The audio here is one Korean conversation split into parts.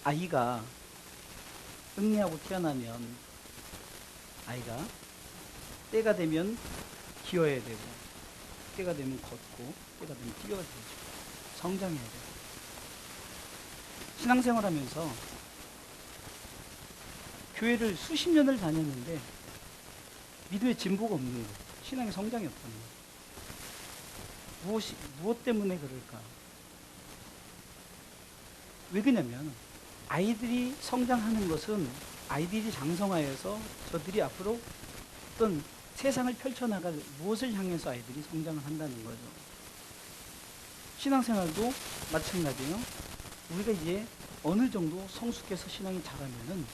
아이가 응애하고 태어나면 아이가 때가 되면 기어야 되고 때가 되면 걷고 때가 되면 뛰어야 되죠. 성장해야 돼요. 신앙생활하면서 교회를 수십 년을 다녔는데 믿음의 진보가 없는 거예요. 신앙의 성장이 없다는 거예요. 무엇 때문에 그럴까? 왜 그러냐면 아이들이 성장하는 것은 아이들이 장성하여서 저들이 앞으로 어떤 세상을 펼쳐나갈 무엇을 향해서 아이들이 성장을 한다는 거죠. 신앙생활도 마찬가지예요. 우리가 이제 어느 정도 성숙해서 신앙이 자라면은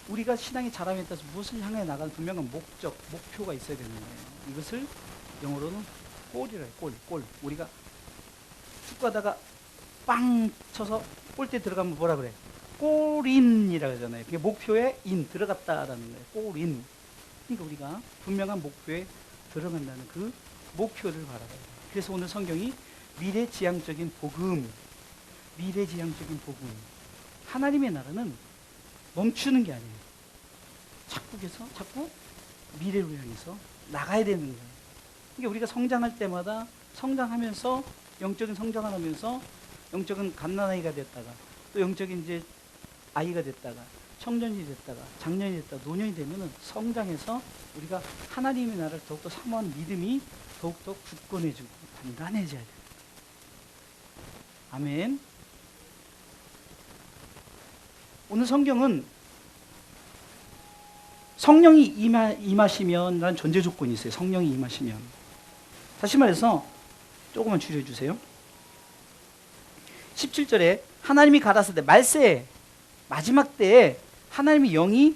우리가 신앙이 자람에 따라서 무엇을 향해 나가는 분명한 목적, 목표가 있어야 되는 거예요. 이것을 영어로는 골이라 해요. 골. 우리가 축구하다가 빵 쳐서 골대 들어가면 뭐라 그래? 골인이라고 하잖아요. 그게 목표에 인, 들어갔다라는 거예요. 골인. 그러니까 우리가 분명한 목표에 들어간다는 그 목표를 바라봐야 돼요. 그래서 오늘 성경이 미래지향적인 복음, 하나님의 나라는 멈추는 게 아니에요. 자꾸 미래로 향해서 나가야 되는 거예요. 그러니까 우리가 성장할 때마다 성장하면서 영적인 성장을 하면서 영적인 갓난아이가 됐다가 또 영적인 이제 아이가 됐다가 청년이 됐다가 장년이 됐다가 노년이 되면은 성장해서 우리가 하나님의 나라를 더욱더 사모하는 믿음이 더욱더 굳건해지고 단단해져야 돼요. 아멘. 오늘 성경은 성령이 임하시면 라는 전제 조건이 있어요. 성령이 임하시면. 다시 말해서 조금만 줄여주세요. 17절에 하나님이 가라사대 말세에 마지막 때에 하나님의 영이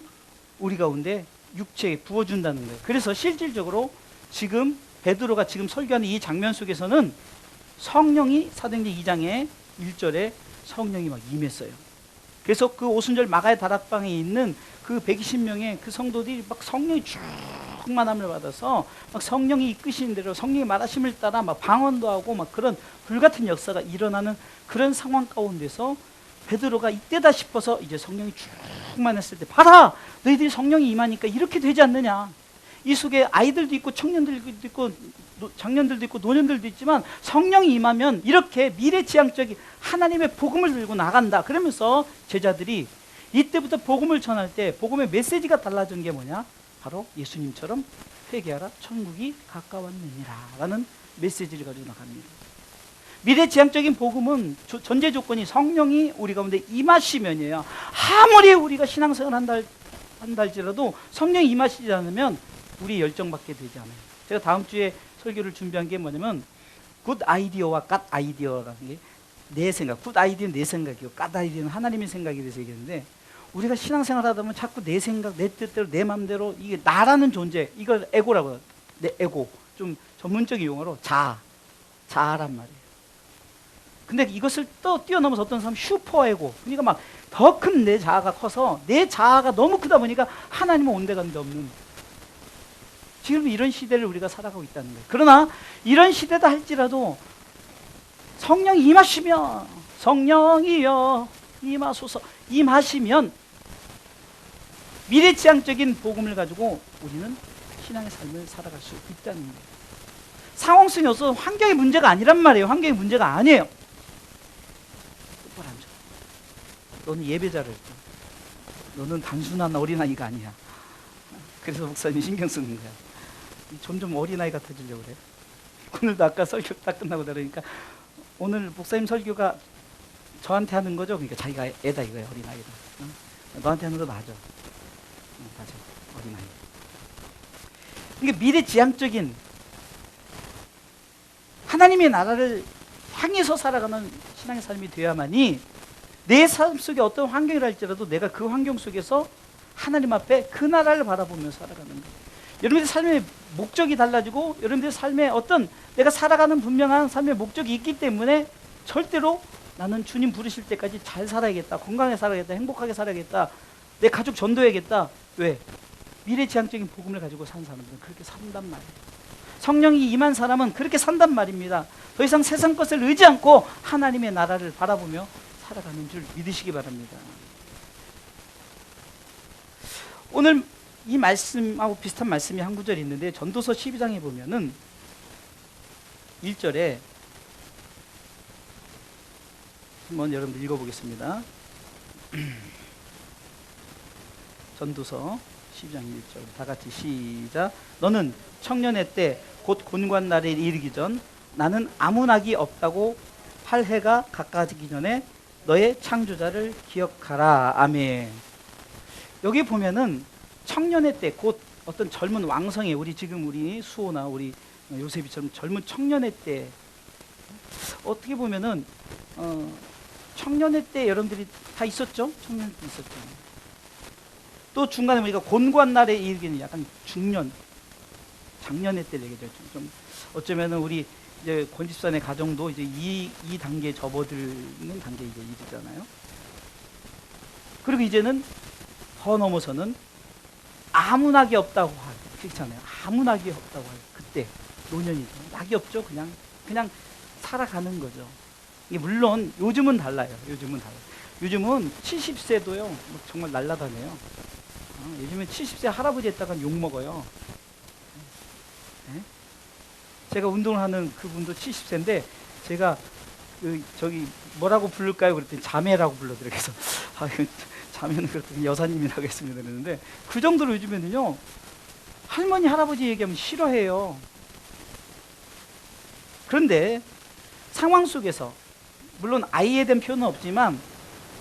우리 가운데 육체에 부어준다는 거예요. 그래서 실질적으로 지금 베드로가 지금 설교하는 이 장면 속에서는 성령이 사도행전 2장의 1절에 성령이 막 임했어요. 그래서 그 오순절 마가의 다락방에 있는 그 120명의 그 성도들이 막 성령이 충만함을 받아서 막 성령이 이끄시는 대로 성령이 말하심을 따라 막 방언도 하고 막 그런 불같은 역사가 일어나는 그런 상황 가운데서 베드로가 이때다 싶어서 이제 성령이 충만했을 때 봐라! 너희들이 성령이 임하니까 이렇게 되지 않느냐. 이 속에 아이들도 있고 청년들도 있고 장년들도 있고 노년들도 있지만 성령이 임하면 이렇게 미래지향적인 하나님의 복음을 들고 나간다. 그러면서 제자들이 이때부터 복음을 전할 때 복음의 메시지가 달라진 게 뭐냐? 바로 예수님처럼 회개하라 천국이 가까웠느니라 라는 메시지를 가지고 나갑니다. 미래지향적인 복음은 전제 조건이 성령이 우리 가운데 임하시면이에요. 아무리 우리가 신앙생활 한다 할지라도 성령이 임하시지 않으면 우리 열정받게 되지 않아요. 제가 다음 주에 설교를 준비한 게 뭐냐면 굿 아이디어와 갓 아이디어라는 게 내 생각, 굿 아이디어는 내 생각이고 갓 아이디어는 하나님의 생각에 대해서 얘기했는데 우리가 신앙생활 하다 보면 자꾸 내 생각, 내 뜻대로, 내 마음대로 이게 나라는 존재, 이걸 에고라고 해요. 내 에고, 좀 전문적인 용어로 자아란 말이에요. 근데 이것을 또 뛰어넘어서 어떤 사람은 슈퍼 에고, 그러니까 막 더 큰 내 자아가 커서 내 자아가 너무 크다 보니까 하나님은 온데간데 없는 지금 이런 시대를 우리가 살아가고 있다는 거예요. 그러나 이런 시대다 할지라도 성령이 임하시면 성령이여 임하소서 임하시면 미래지향적인 복음을 가지고 우리는 신앙의 삶을 살아갈 수 있다는 거예요. 상황 속에 없어 환경의 문제가 아니란 말이에요. 환경의 문제가 아니에요. 똑바로 앉아. 너는 예배자를 너는 단순한 어린아이가 아니야. 그래서 목사님이 신경 쓰는 거야. 점점 어린아이 같아지려고 그래. 오늘도 아까 설교 딱 끝나고 그러니까 오늘 목사님 설교가 저한테 하는 거죠? 그러니까 자기가 애다 이거야. 어린아이다. 응? 너한테 하는 거 맞아. 응, 맞아. 어린아이. 그러니까 미래지향적인 하나님의 나라를 향해서 살아가는 신앙의 삶이 되어야만이 내 삶 속에 어떤 환경이라 할지라도 내가 그 환경 속에서 하나님 앞에 그 나라를 바라보며 살아가는 거예요. 여러분의 삶의 목적이 달라지고 여러분의 삶에 어떤 내가 살아가는 분명한 삶의 목적이 있기 때문에 절대로 나는 주님 부르실 때까지 잘 살아야겠다, 건강하게 살아야겠다, 행복하게 살아야겠다, 내 가족 전도해야겠다. 왜? 미래지향적인 복음을 가지고 사는 사람들은 그렇게 산단 말이에요. 성령이 임한 사람은 그렇게 산단 말입니다. 더 이상 세상 것을 의지 않고 하나님의 나라를 바라보며 살아가는 줄 믿으시기 바랍니다. 오늘 이 말씀하고 비슷한 말씀이 한 구절이 있는데 전도서 12장에 보면은 1절에 한번 여러분들 읽어보겠습니다. 전도서 12장 1절 다 같이 시작. 너는 청년의 때 곧 곤고한 날에 이르기 전 나는 아무 낙이 없다고 할 해가 가까워지기 전에 너의 창조자를 기억하라. 아멘. 여기 보면은 청년의 때 곧 어떤 젊은 왕성의 우리 지금 우리 수호나 우리 요셉이처럼 젊은 청년의 때 어떻게 보면은 청년의 때 여러분들이 다 있었죠? 청년의 때 있었죠. 또 중간에 우리가 곤고한 날에 이르기는 약간 중년, 작년의 때 얘기죠. 좀 어쩌면은 우리 이제 권집산의 가정도 이제 이 단계에 접어드는 단계에 이제 이르잖아요. 그리고 이제는 더 넘어서는 아무 낙이 없다고 할 그렇잖아요. 아무 낙이 없다고 할 그때 노년이죠. 낙이 없죠. 그냥 살아가는 거죠. 이게 물론 요즘은 달라요. 요즘은 70세도요. 뭐 정말 날라다녀요. 요즘은 70세 할아버지 했다가 욕 먹어요. 네? 제가 운동을 하는 그분도 70세인데 제가 저기 뭐라고 부를까요? 그랬더니 자매라고 불러드려요. 그래서 자매는 그렇더니 여사님이라고 했습니다. 그랬는데 그 정도로 요즘에는요 할머니 할아버지 얘기하면 싫어해요. 그런데 상황 속에서 물론 아이에 대한 표현은 없지만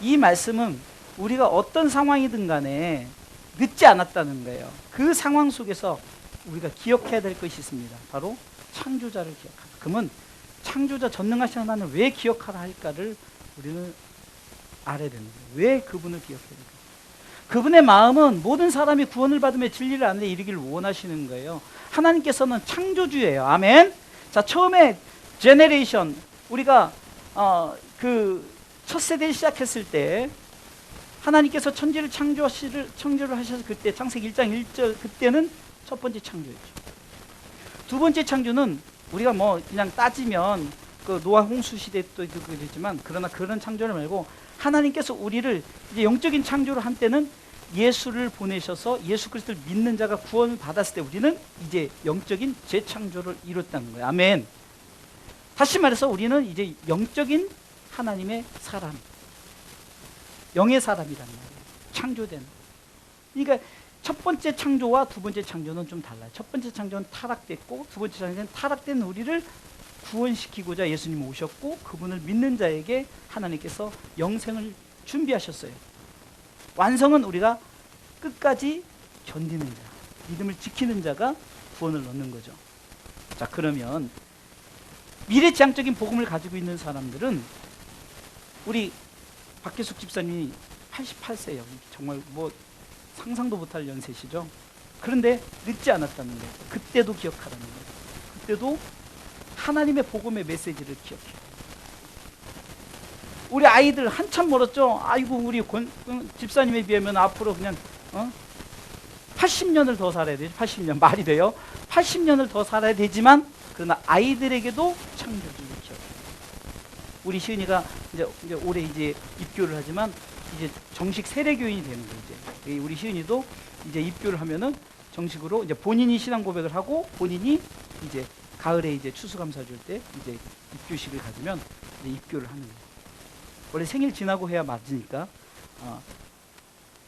이 말씀은 우리가 어떤 상황이든 간에 늦지 않았다는 거예요. 그 상황 속에서 우리가 기억해야 될 것이 있습니다. 바로 창조자를 기억하라. 그러면 창조자 전능하신 하나님을 왜 기억하라 할까를 우리는 알아야 되는 거예요. 왜 그분을 기억해야 될까? 그분의 마음은 모든 사람이 구원을 받으며 진리를 아는 데 이르기를 원하시는 거예요. 하나님께서는 창조주예요. 아멘. 자, 처음에 제네레이션 우리가 그 첫 세대를 시작했을 때 하나님께서 천지를 창조를 하셔서 그때 창세기 1장 1절 그때는 첫 번째 창조였죠. 두 번째 창조는 우리가 뭐 그냥 따지면 그 노아 홍수 시대 또 그랬지만 그러나 그런 창조를 말고 하나님께서 우리를 이제 영적인 창조를 한 때는 예수를 보내셔서 예수 그리스도를 믿는 자가 구원을 받았을 때 우리는 이제 영적인 재창조를 이뤘다는 거예요. 아멘. 다시 말해서 우리는 이제 영적인 하나님의 사람, 영의 사람이란 말이에요. 창조된. 그러니까 첫 번째 창조와 두 번째 창조는 좀 달라요. 첫 번째 창조는 타락됐고 두 번째 창조는 타락된 우리를 구원시키고자 예수님 오셨고 그분을 믿는 자에게 하나님께서 영생을 준비하셨어요. 완성은 우리가 끝까지 견디는 자, 믿음을 지키는 자가 구원을 얻는 거죠. 자, 그러면 미래지향적인 복음을 가지고 있는 사람들은 우리 박계숙 집사님이 88세예요. 정말 뭐 상상도 못할 연세시죠. 그런데 늦지 않았다는 거예요. 그때도 기억하라는 거예요. 그때도 하나님의 복음의 메시지를 기억해요. 우리 아이들 한참 멀었죠. 아이고 우리 집사님에 비하면 앞으로 그냥 80년을 더 살아야 되죠. 80년 말이 돼요. 80년을 더 살아야 되지만 그러나 아이들에게도 창조주를 기억해요. 우리 시은이가 이제 올해 이제 입교를 하지만 이제 정식 세례교인이 되는 거예요. 이제 우리 시은이도 이제 입교를 하면은 정식으로 이제 본인이 신앙 고백을 하고 본인이 이제 가을에 이제 추수감사 줄 때 이제 입교식을 가지면 이제 입교를 하는 거예요. 원래 생일 지나고 해야 맞으니까.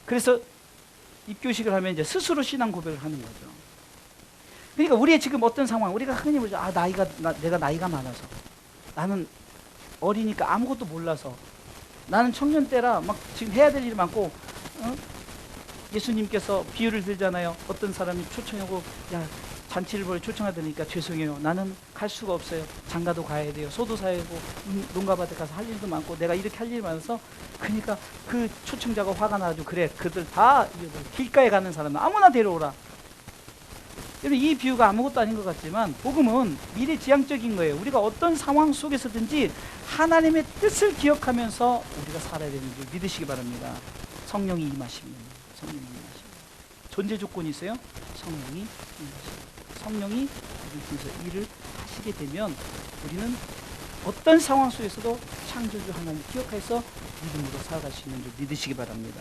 그래서 입교식을 하면 이제 스스로 신앙 고백을 하는 거죠. 그러니까 우리의 지금 어떤 상황, 우리가 흔히 보죠. 내가 나이가 많아서 나는 어리니까 아무것도 몰라서 나는 청년 때라 막 지금 해야 될 일이 많고 예수님께서 비유를 들잖아요. 어떤 사람이 초청하고 야 잔치를 보러 초청하다니까 죄송해요. 나는 갈 수가 없어요. 장가도 가야 돼요. 소도 사야 되고 농가밭에 가서 할 일도 많고 내가 이렇게 할 일이 많아서 그러니까 그 초청자가 화가 나가지고 그래 그들 다 길가에 가는 사람은 아무나 데려오라. 이 비유가 아무것도 아닌 것 같지만 복음은 미래지향적인 거예요. 우리가 어떤 상황 속에서든지 하나님의 뜻을 기억하면서 우리가 살아야 되는 줄 믿으시기 바랍니다. 성령이 임하시면 존재 조건이 있어요. 성령이 임하시면 성령이 우리 통해서 일을 하시게 되면 우리는 어떤 상황 속에서도 창조주 하나님 기억해서 믿음으로 살아갈 수 있는 줄 믿으시기 바랍니다.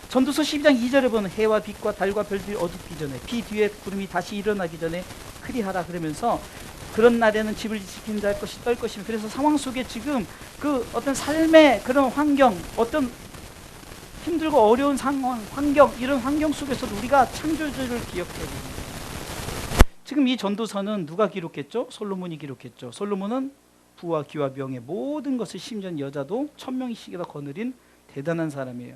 전도서 12장 2절에 보면 해와 빛과 달과 별들이 어둡기 전에 비 뒤에 구름이 다시 일어나기 전에 그리하라 그러면서 그런 날에는 집을 지키는 자 할 것이 떨 것이며, 그래서 상황 속에 지금 그 어떤 삶의 그런 환경, 어떤 힘들고 어려운 상황, 환경, 이런 환경 속에서도 우리가 창조주를 기억해야 됩니다. 지금 이 전도서는 누가 기록했죠? 솔로몬이 기록했죠. 솔로몬은 부와 귀와 명예 모든 것을, 심지어 여자도 천명이시기다 거느린 대단한 사람이에요.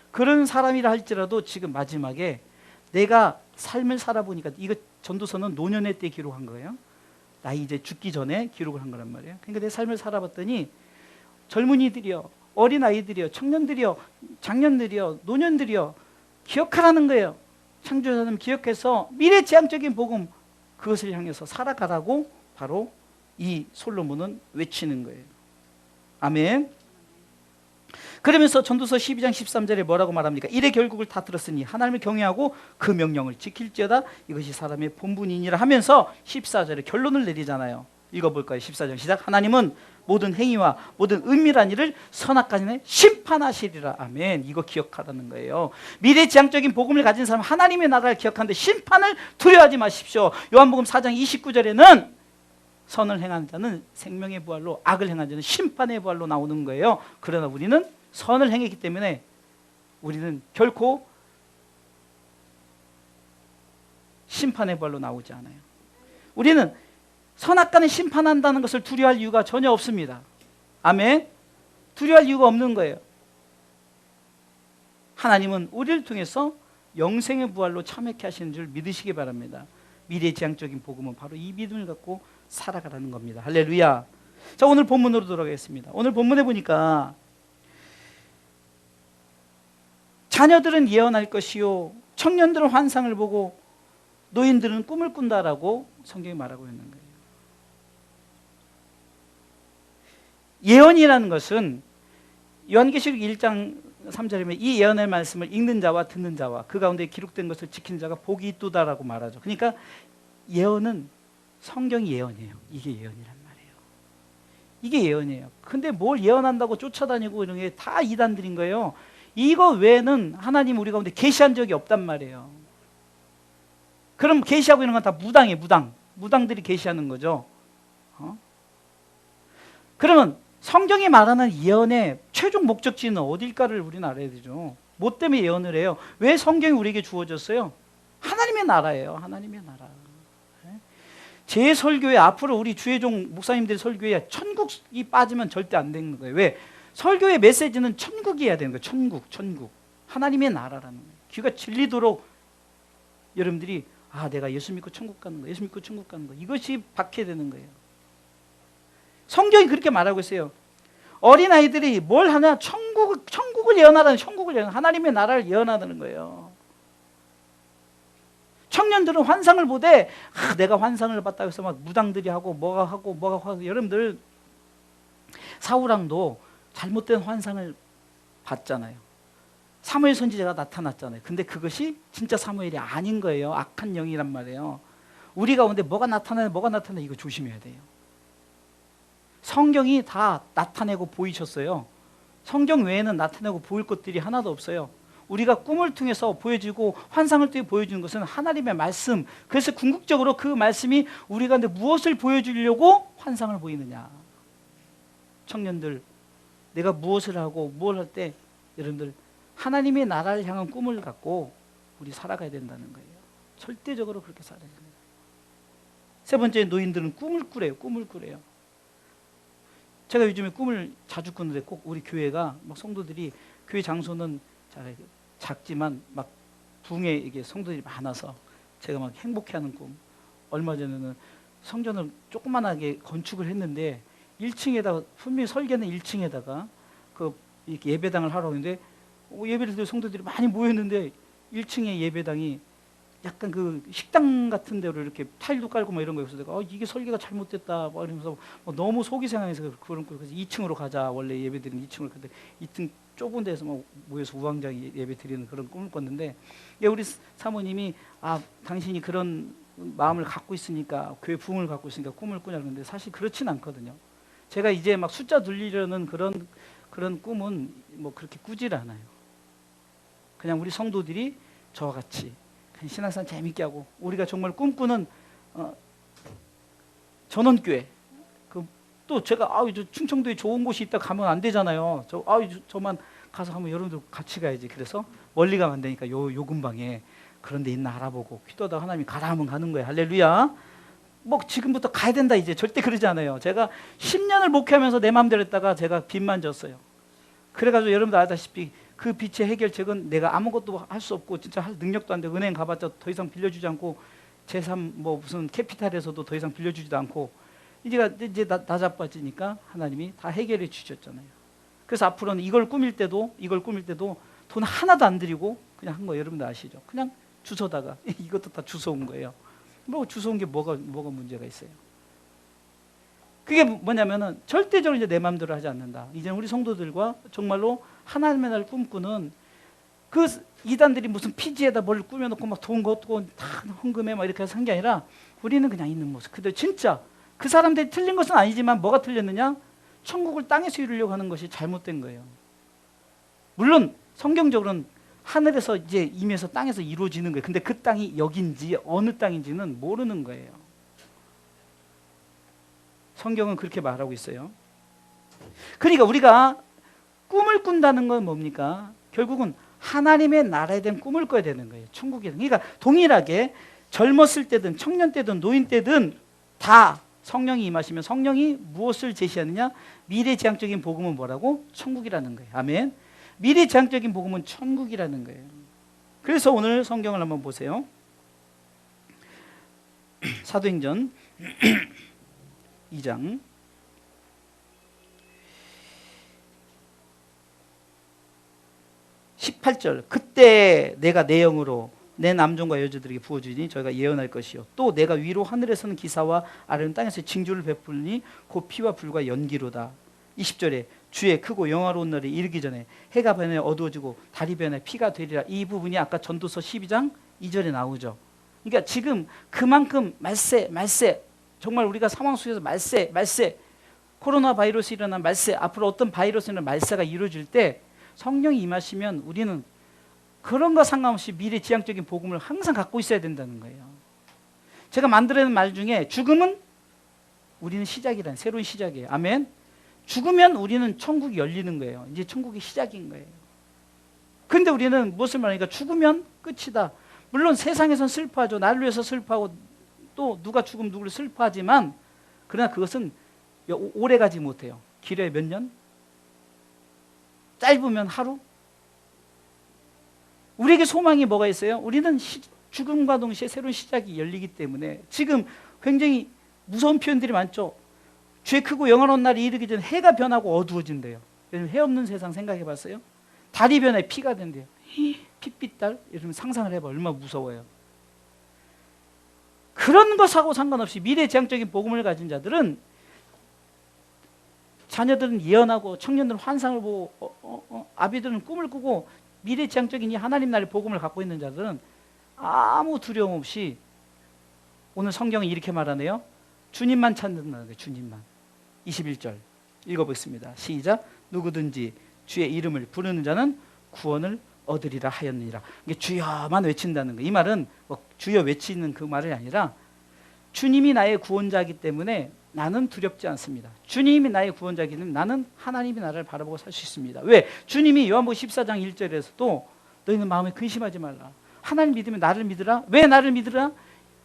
그런 사람이라 할지라도 지금 마지막에 내가 삶을 살아보니까, 이거 전도서는 노년의 때 기록한 거예요. 나 이제 죽기 전에 기록을 한 거란 말이에요. 그러니까 내 삶을 살아봤더니 젊은이들이요, 어린아이들이요, 청년들이요, 장년들이요, 노년들이요, 기억하라는 거예요. 창조자는 기억해서 미래지향적인 복음, 그것을 향해서 살아가라고 바로 이 솔로몬은 외치는 거예요. 아멘. 그러면서 전도서 12장 13절에 뭐라고 말합니까? 이래 결국을 다 들었으니 하나님을 경외하고 그 명령을 지킬지어다, 이것이 사람의 본분이니라 하면서 14절에 결론을 내리잖아요. 읽어볼까요? 14절 시작. 하나님은 모든 행위와 모든 은밀한 일을 선악간에 심판하시리라. 아멘. 이거 기억하라는 거예요. 미래지향적인 복음을 가진 사람, 하나님의 나라를 기억하는데 심판을 두려워하지 마십시오. 요한복음 4장 29절에는 선을 행하는 자는 생명의 부활로, 악을 행하는 자는 심판의 부활로 나오는 거예요. 그러나 우리는 선을 행했기 때문에 우리는 결코 심판의 부활로 나오지 않아요. 우리는 선악간에 심판한다는 것을 두려워할 이유가 전혀 없습니다. 아멘. 두려워할 이유가 없는 거예요. 하나님은 우리를 통해서 영생의 부활로 참여케 하시는 줄 믿으시기 바랍니다. 미래지향적인 복음은 바로 이 믿음을 갖고 살아가라는 겁니다. 할렐루야. 자, 오늘 본문으로 돌아가겠습니다. 오늘 본문에 보니까 자녀들은 예언할 것이요 청년들은 환상을 보고 노인들은 꿈을 꾼다라고 성경이 말하고 있는 거예요. 예언이라는 것은 요한계시록 1장 3절이면 이 예언의 말씀을 읽는 자와 듣는 자와 그 가운데 기록된 것을 지키는 자가 복이 있도다라고 말하죠. 그러니까 예언은 성경이 예언이에요. 이게 예언이란 말이에요. 이게 예언이에요. 근데 뭘 예언한다고 쫓아다니고 이런 게 다 이단들인 거예요. 이거 외에는 하나님 우리 가운데 계시한 적이 없단 말이에요. 그럼 계시하고 있는 건 다 무당이에요. 무당들이 계시하는 거죠. 그러면 성경이 말하는 예언의 최종 목적지는 어딜까를 우리는 알아야 되죠. 뭐 때문에 예언을 해요? 왜 성경이 우리에게 주어졌어요? 하나님의 나라예요. 하나님의 나라. 제 설교에 앞으로 우리 주의종 목사님들 설교에 천국이 빠지면 절대 안 되는 거예요. 왜? 설교의 메시지는 천국이어야 되는 거예요. 천국. 하나님의 나라라는 거예요. 귀가 질리도록 여러분들이 내가 예수 믿고 천국 가는 거, 예수 믿고 천국 가는 거, 이것이 박혀야 되는 거예요. 성경이 그렇게 말하고 있어요. 어린아이들이 뭘 하냐? 천국을 예언하라는, 하나님의 나라를 예언하는 거예요. 청년들은 환상을 보되 내가 환상을 봤다고 해서 막 무당들이 하고 뭐가 하고 여러분들 사울왕도 잘못된 환상을 봤잖아요. 사무엘 선지자가 나타났잖아요. 근데 그것이 진짜 사무엘이 아닌 거예요. 악한 영이란 말이에요. 우리 가운데 뭐가 나타나 이거 조심해야 돼요. 성경이 다 나타내고 보이셨어요. 성경 외에는 나타내고 보일 것들이 하나도 없어요. 우리가 꿈을 통해서 보여지고 환상을 통해 보여주는 것은 하나님의 말씀. 그래서 궁극적으로 그 말씀이 우리 가운데 무엇을 보여주려고 환상을 보이느냐. 청년들, 내가 무엇을 하고 뭘 할 때 여러분들 하나님의 나라를 향한 꿈을 갖고 우리 살아가야 된다는 거예요. 절대적으로 그렇게 살아야 됩니다. 세 번째, 노인들은 꿈을 꾸래요. 제가 요즘에 꿈을 자주 꾸는데 꼭 우리 교회가 막 성도들이, 교회 장소는 작지만 막 붕에 이게 성도들이 많아서 제가 막 행복해하는 꿈. 얼마 전에는 성전을 조그만하게 건축을 했는데 1층에다가, 분명히 설계는 1층에다가 그 이렇게 예배당을 하러 오는데 예배를 드릴 성도들이 많이 모였는데 1층에 예배당이 약간 그 식당 같은 데로 이렇게 타일도 깔고 뭐 이런 거였어. 내가 이게 설계가 잘못됐다 뭐 이러면서 너무 속이 상해서 그런 거. 그래서 2층으로 가자. 원래 예배드리는 2층으로 가는데 2층 좁은 데서 막 모여서 우왕좌왕 예배 드리는 그런 꿈을 꿨는데, 우리 사모님이 당신이 그런 마음을 갖고 있으니까, 교회 부흥을 갖고 있으니까 꿈을 꾸냐 그러는데 사실 그렇진 않거든요. 제가 이제 막 숫자 돌리려는 그런 그런 꿈은 뭐 그렇게 꾸질 않아요. 그냥 우리 성도들이 저와 같이 그냥 신앙생활 재밌게 하고, 우리가 정말 꿈꾸는 전원교회. 또 제가 저 충청도에 좋은 곳이 있다 가면 안 되잖아요. 저만 가서 한번 여러분들 같이 가야지. 그래서 멀리 가면 안 되니까 요 근방에 그런 데 있나 알아보고 기도하다가 하나님이 가라 하면 가는 거예요. 할렐루야. 뭐 지금부터 가야 된다 이제 절대 그러지 않아요. 제가 10년을 목회하면서 내 마음대로 했다가 제가 빚만 졌어요. 그래가지고 여러분들 알다시피 그 빚의 해결책은 내가 아무것도 할 수 없고 진짜 할 능력도 안 돼. 은행 가봤자 더 이상 빌려주지 않고, 제3 뭐 무슨 캐피탈에서도 더 이상 빌려주지도 않고, 이제 나 자빠지니까 하나님이 다 해결해 주셨잖아요. 그래서 앞으로는 이걸 꾸밀 때도 돈 하나도 안 들이고 그냥 한 거 여러분들 아시죠? 그냥 주워다가 이것도 다 주워온 거예요. 뭐 주워온 게 뭐가 문제가 있어요? 그게 뭐냐면은 절대적으로 이제 내 마음대로 하지 않는다. 이제 우리 성도들과 정말로 하나님의 나라를 꿈꾸는 그 이단들이 무슨 피지에다 뭘 꾸며놓고 막 돈 걷고 다 헌금해 막 이렇게 해서 한 게 아니라, 우리는 그냥 있는 모습 그대로. 진짜 그 사람들이 틀린 것은 아니지만 뭐가 틀렸느냐? 천국을 땅에서 이루려고 하는 것이 잘못된 거예요. 물론 성경적으로는 하늘에서 이제 임해서 땅에서 이루어지는 거예요. 근데 그 땅이 여긴지 어느 땅인지는 모르는 거예요. 성경은 그렇게 말하고 있어요. 그러니까 우리가 꿈을 꾼다는 건 뭡니까? 결국은 하나님의 나라에 대한 꿈을 꿔야 되는 거예요. 천국에. 그러니까 동일하게 젊었을 때든 청년 때든 노인 때든 다 성령이 임하시면 성령이 무엇을 제시하느냐? 미래지향적인 복음은 뭐라고? 천국이라는 거예요. 아멘. 미래지향적인 복음은 천국이라는 거예요. 그래서 오늘 성경을 한번 보세요. 사도행전 2장 18절. 그때 내가 내 영으로 내 남종과 여자들에게 부어주니 저희가 예언할 것이요, 또 내가 위로 하늘에서는 기사와 아래는 땅에서 징조를 베풀니 곧 피와 불과 연기로다. 20절에 주의 크고 영화로운 날이 이르기 전에 해가 변해 어두워지고 달이 변해 피가 되리라. 이 부분이 아까 전도서 12장 2절에 나오죠. 그러니까 지금 그만큼 말세 정말 우리가 상황 속에서 말세 코로나 바이러스 일어난 말세, 앞으로 어떤 바이러스는 말세가 이루어질 때 성령이 임하시면 우리는 그런 거 상관없이 미래지향적인 복음을 항상 갖고 있어야 된다는 거예요. 제가 만들어낸 말 중에 죽음은 우리는 시작이란, 새로운 시작이에요. 아멘. 죽으면 우리는 천국이 열리는 거예요. 이제 천국이 시작인 거예요. 그런데 우리는 무엇을 말하니까 죽으면 끝이다. 물론 세상에선 슬퍼하죠. 나를 위해서 슬퍼하고 또 누가 죽으면 누구를 슬퍼하지만, 그러나 그것은 오래 가지 못해요. 길어야 몇 년? 짧으면 하루? 우리에게 소망이 뭐가 있어요? 우리는 죽음과 동시에 새로운 시작이 열리기 때문에. 지금 굉장히 무서운 표현들이 많죠. 죄 크고 영원한 날이 이르기 전에 해가 변하고 어두워진대요. 해 없는 세상 생각해 봤어요? 달이 변해 피가 된대요. 핏빛 달? 이러면 상상을 해봐. 얼마나 무서워요. 그런 것하고 상관없이 미래지향적인 복음을 가진 자들은, 자녀들은 예언하고 청년들은 환상을 보고 아비들은 꿈을 꾸고, 미래지향적인 이 하나님 나라의 복음을 갖고 있는 자들은 아무 두려움 없이, 오늘 성경은 이렇게 말하네요. 주님만 찾는다는 거예요. 주님만. 21절 읽어보겠습니다. 시작. 누구든지 주의 이름을 부르는 자는 구원을 얻으리라 하였느니라. 이게 주여만 외친다는 거예요. 이 말은 뭐 주여 외치는 그 말이 아니라, 주님이 나의 구원자이기 때문에 나는 두렵지 않습니다. 주님이 나의 구원자이기 때문에 나는 하나님의 나라를 바라보고 살 수 있습니다. 왜? 주님이 요한복음 14장 1절에서도 너희는 마음에 근심하지 말라. 하나님 믿으면 나를 믿으라. 왜 나를 믿으라?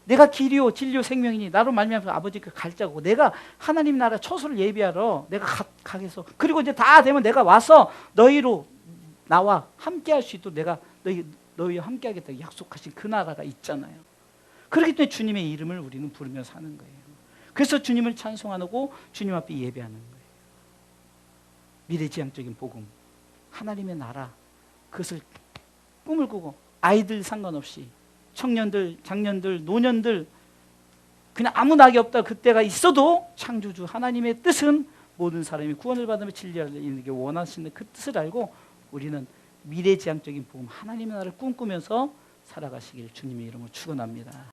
내가 길이요 진리요 생명이니 나로 말미암아 아버지께 갈 자고, 내가 하나님 나라 처소를 예비하러 내가 가겠어. 그리고 이제 다 되면 내가 와서 너희로 나와 함께 할 수 있도록 내가 너희와 함께 하겠다고 약속하신 그 나라가 있잖아요. 그렇기 때문에 주님의 이름을 우리는 부르며 사는 거예요. 그래서 주님을 찬송하고 주님 앞에 예배하는 거예요. 미래지향적인 복음, 하나님의 나라, 그것을 꿈을 꾸고, 아이들 상관없이 청년들, 장년들, 노년들, 그냥 아무 낙이 없다 그때가 있어도 창조주 하나님의 뜻은 모든 사람이 구원을 받으며 진리를 이루게 원하시는 그 뜻을 알고 우리는 미래지향적인 복음, 하나님의 나라를 꿈꾸면서 살아가시길 주님의 이름으로 축원합니다.